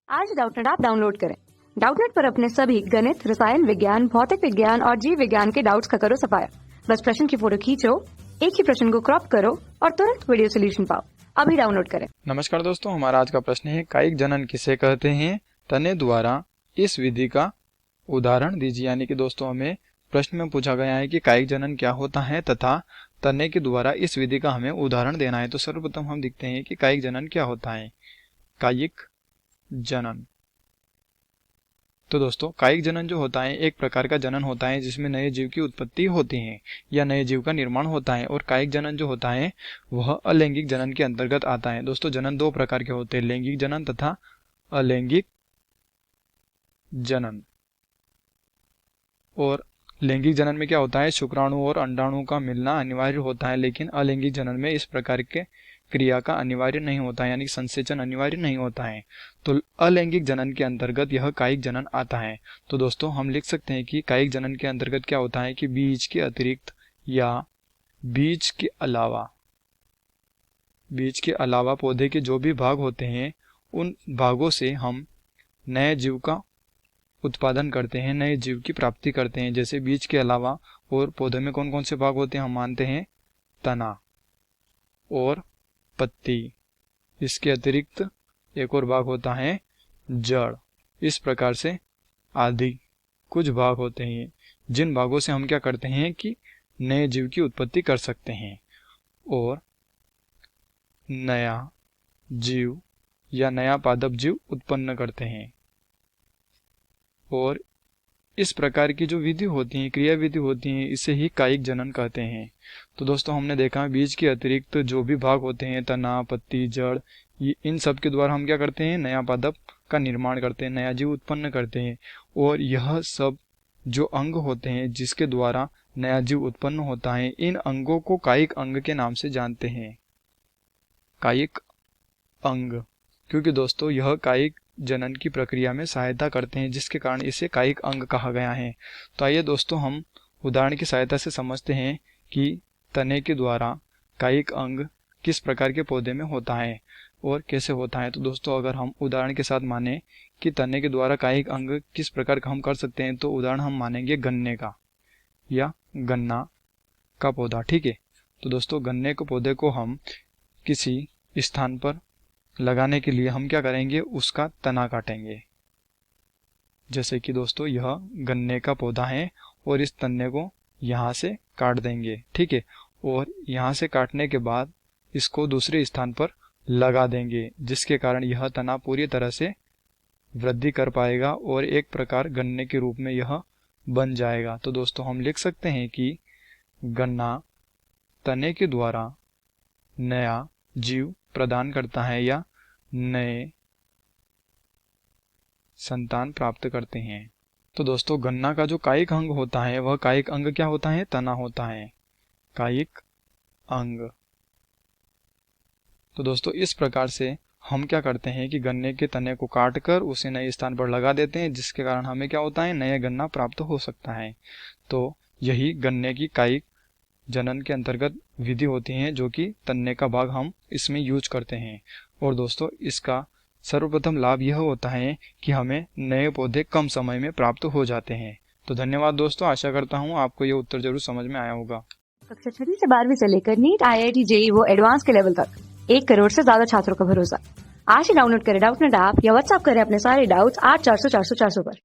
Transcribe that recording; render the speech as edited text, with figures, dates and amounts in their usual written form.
आज Doubtnut app download करें। Doubtnut पर अपने सभी गणित, रसायन विज्ञान, भौतिक विज्ञान और जीव विज्ञान के डाउट्स का करो सफाया। बस प्रश्न की फोटो खींचो, एक ही प्रश्न को क्रॉप करो और तुरंत वीडियो सोल्यूशन पाओ। अभी डाउनलोड करें। नमस्कार दोस्तों, हमारा आज का प्रश्न है कायिक जनन किसे कहते हैं? तने द्वारा इस विधि का उदाहरण दीजिए। यानी कि दोस्तों हमें प्रश्न में पूछा गया है कि कायिक जनन क्या होता है तथा तने के द्वारा इस विधि का हमें उदाहरण देना है। तो सर्वप्रथम हम देखते हैं कि कायिक जनन क्या होता है। कायिक जनन, तो दोस्तों कायिक जनन जो होता है एक प्रकार का जनन होता है जिसमें नए जीव की उत्पत्ति होती है या नए जीव का निर्माण होता है। और कायिक जनन जो होता है वह अलैंगिक जनन के अंतर्गत आता है। दोस्तों जनन दो प्रकार के होते हैं, लैंगिक जनन तथा अलैंगिक जनन। और लैंगिक जनन में क्या होता है, शुक्राणु और अंडाणु का मिलना अनिवार्य होता है, लेकिन अलैंगिक जनन में इस प्रकार के क्रिया का अनिवार्य नहीं होता है, यानी संसेचन अनिवार्य नहीं होता है। तो अलैंगिक जनन के अंतर्गत यह कायिक जनन आता है। तो दोस्तों हम लिख सकते हैं कि कायिक जनन के अंतर्गत क्या होता है कि बीज के अतिरिक्त या बीज के अलावा पौधे के जो भी भाग होते हैं उन भागों से हम नए जीव का उत्पादन करते हैं, नए जीव की प्राप्ति करते हैं। जैसे बीज के अलावा और पौधे में कौन कौन से भाग होते हैं, हम मानते हैं तना और पत्ती। इसके अतिरिक्त एक और भाग होता है जड़। इस प्रकार से आदि कुछ भाग होते हैं जिन भागों से हम क्या करते हैं कि नए जीव की उत्पत्ति कर सकते हैं और नया जीव या नया पादप जीव उत्पन्न करते हैं। और इस प्रकार की जो विधि होती है, क्रिया विधि होती है, इसे ही कायिक जनन कहते हैं। तो दोस्तों हमने देखा बीज के अतिरिक्त जो भी भाग होते हैं, तना, पत्ती, जड़, इन सब के द्वारा हम क्या करते हैं, नया पादप का निर्माण करते हैं, नया जीव उत्पन्न करते हैं। और यह सब जो अंग होते हैं जिसके द्वारा नया जीव उत्पन्न होता है, इन अंगों को कायिक अंग के नाम से जानते हैं। कायिक अंग, क्योंकि दोस्तों यह कायिक जनन की प्रक्रिया में सहायता करते हैं, जिसके कारण इसे कायिक अंग कहा गया है। तो आइए दोस्तों हम उदाहरण की सहायता से समझते हैं कि तने के द्वारा कायिक अंग किस प्रकार के पौधे में होता है और कैसे होता है। तो दोस्तों अगर हम उदाहरण के साथ माने कि तने के द्वारा कायिक अंग किस प्रकार का हम कर सकते हैं, तो उदाहरण हम मानेंगे गन्ने का या गन्ना का पौधा। ठीक है, तो दोस्तों गन्ने के पौधे को हम किसी स्थान पर लगाने के लिए हम क्या करेंगे, उसका तना काटेंगे। जैसे कि दोस्तों यह गन्ने का पौधा है और इस तने को यहाँ से काट देंगे। ठीक है, और यहाँ से काटने के बाद इसको दूसरे स्थान पर लगा देंगे, जिसके कारण यह तना पूरी तरह से वृद्धि कर पाएगा और एक प्रकार गन्ने के रूप में यह बन जाएगा। तो दोस्तों हम लिख सकते हैं कि गन्ना तने के द्वारा नया जीव प्रदान करता है या नए संतान प्राप्त करते हैं। तो दोस्तों गन्ना का जो कायिक अंग होता है वह कायिक अंग क्या होता है, तना होता है, कायिक अंग। तो दोस्तों इस प्रकार से हम क्या करते हैं कि गन्ने के तने को काटकर उसे नए स्थान पर लगा देते हैं, जिसके कारण हमें क्या होता है, नया गन्ना प्राप्त हो सकता है। तो यही गन्ने की कायिक जनन के अंतर्गत विधि होती है, जो कि तन्ने का भाग हम इसमें यूज करते हैं। और दोस्तों इसका सर्वप्रथम लाभ यह होता है कि हमें नए पौधे कम समय में प्राप्त हो जाते हैं। तो धन्यवाद दोस्तों, आशा करता हूँ आपको ये उत्तर जरूर समझ में आया होगा। कक्षा 6 से 12वीं से लेकर नीट, IIT, JEE वो एडवांस के लेवल तक 1 करोड़ से ज्यादा छात्रों का भरोसा। आज ही डाउनलोड करें डाउटनेट ऐप या व्हाट्सएप करें अपने सारे डाउट्स 8400 400 400 पर।